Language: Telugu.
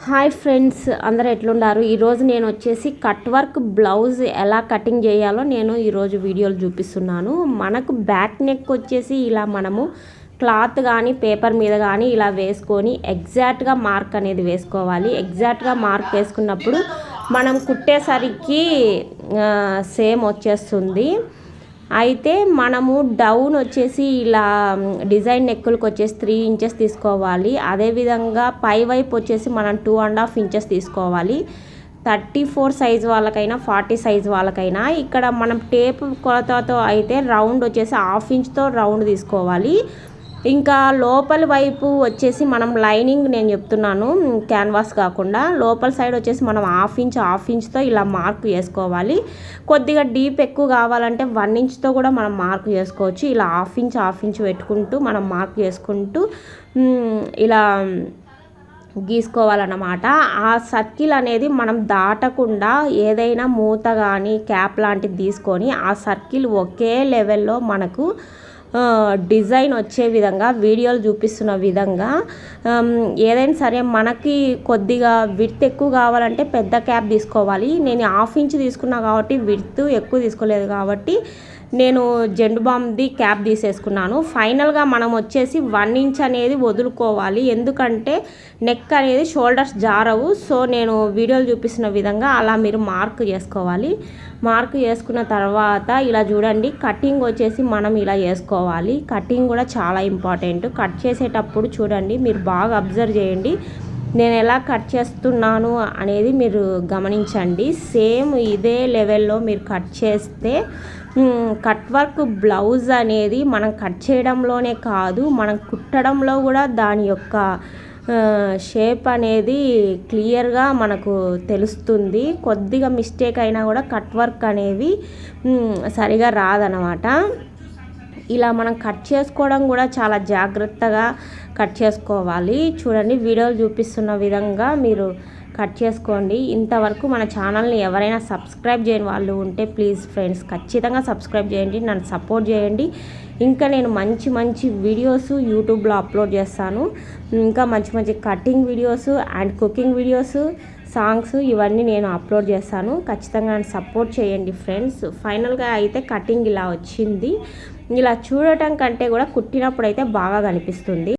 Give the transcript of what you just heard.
హాయ్ ఫ్రెండ్స్, అందరూ ఎట్లున్నారు? ఈరోజు నేను వచ్చేసి కట్ వర్క్ బ్లౌజ్ ఎలా కటింగ్ చేయాలో నేను ఈరోజు వీడియోలు చూపిస్తున్నాను. మనకు బ్యాక్ నెక్ వచ్చేసి ఇలా మనము క్లాత్ కానీ పేపర్ మీద కానీ ఇలా వేసుకొని ఎగ్జాక్ట్గా మార్క్ అనేది వేసుకోవాలి. ఎగ్జాక్ట్గా మార్క్ వేసుకున్నప్పుడు మనం కుట్టేసరికి సేమ్ వచ్చేస్తుంది. అయితే మనము డౌన్ వచ్చేసి ఇలా డిజైన్ నెక్కులకు వచ్చేసి 3 ఇంచెస్ తీసుకోవాలి. అదేవిధంగా పై వైపు వచ్చేసి మనం 2.5 ఇంచెస్ తీసుకోవాలి. 34 సైజ్ వాళ్ళకైనా 40 సైజ్ వాళ్ళకైనా ఇక్కడ మనం టేప్ కొలతతో అయితే రౌండ్ వచ్చేసి 1/2 ఇంచ్తో రౌండ్ తీసుకోవాలి. ఇంకా లోపల వైపు వచ్చేసి మనం లైనింగ్ నేను చెప్తున్నాను, క్యాన్వాస్ కాకుండా లోపల సైడ్ వచ్చేసి మనం 1/2 ఇంచ్తో ఇలా మార్క్ చేసుకోవాలి. కొద్దిగా డీప్ ఎక్కువ కావాలంటే 1 ఇంచ్తో కూడా మనం మార్క్ చేసుకోవచ్చు. ఇలా 1/2 ఇంచ్ పెట్టుకుంటూ మనం మార్క్ చేసుకుంటూ ఇలా గీసుకోవాలన్నమాట. ఆ సర్కిల్ అనేది మనం దాటకుండా ఏదైనా మూత కానీ క్యాప్ లాంటిది తీసుకొని ఆ సర్కిల్ ఒకే లెవెల్లో మనకు డిజైన్ వచ్చే విధంగా వీడియోలు చూపిస్తున్న విధంగా ఏదైనా సరే మనకి కొద్దిగా విడ్త్ ఎక్కువ కావాలంటే పెద్ద క్యాప్ తీసుకోవాలి. నేను 1/2 ఇంచ్ తీసుకున్నా కాబట్టి విడ్త్ ఎక్కువ తీసుకోలేదు కాబట్టి నేను జెండు బామ్ది క్యాప్ తీసేసుకున్నాను. ఫైనల్గా మనం వచ్చేసి 1 ఇంచ్ అనేది వదులుకోవాలి, ఎందుకంటే నెక్ అనేది షోల్డర్స్ జారవు. సో నేను వీడియోలు చూపిస్తున్న విధంగా అలా మీరు మార్క్ చేసుకోవాలి. మార్క్ చేసుకున్న తర్వాత ఇలా చూడండి, కటింగ్ వచ్చేసి మనం ఇలా చేసుకోవాలి. కటింగ్ కూడా చాలా ఇంపార్టెంట్. కట్ చేసేటప్పుడు చూడండి, మీరు బాగా అబ్జర్వ్ చేయండి, నేను ఎలా కట్ చేస్తున్నాను అనేది మీరు గమనించండి. సేమ్ ఇదే లెవెల్లో మీరు కట్ చేస్తే కట్ వర్క్ బ్లౌజ్ అనేది మనం కట్ చేయడంలోనే కాదు, మనం కుట్టడంలో కూడా దాని యొక్క షేప్ అనేది క్లియర్గా మనకు తెలుస్తుంది. కొద్దిగా మిస్టేక్ అయినా కూడా కట్ వర్క్ అనేవి సరిగా రాదనమాట. ఇలా మనం కట్ చేసుకోవడం కూడా చాలా జాగ్రత్తగా కట్ చేసుకోవాలి. చూడండి, వీడియోలు చూపిస్తున్న విధంగా మీరు కట్ చేసుకోండి. ఇంతవరకు మన ఛానల్ని ఎవరైనా సబ్స్క్రైబ్ చేయని వాళ్ళు ఉంటే ప్లీజ్ ఫ్రెండ్స్ ఖచ్చితంగా సబ్స్క్రైబ్ చేయండి, నన్ను సపోర్ట్ చేయండి. ఇంకా నేను మంచి మంచి వీడియోస్ యూట్యూబ్లో అప్లోడ్ చేస్తాను. ఇంకా మంచి మంచి cutting videos and cooking videos, songs ఇవన్నీ నేను అప్లోడ్ చేస్తాను. ఖచ్చితంగా నన్ను సపోర్ట్ చేయండి ఫ్రెండ్స్. ఫైనల్గా అయితే కటింగ్ ఇలా వచ్చింది. ఇలా చూడటం కంటే కూడా కుట్టినప్పుడు అయితే బాగా కనిపిస్తుంది.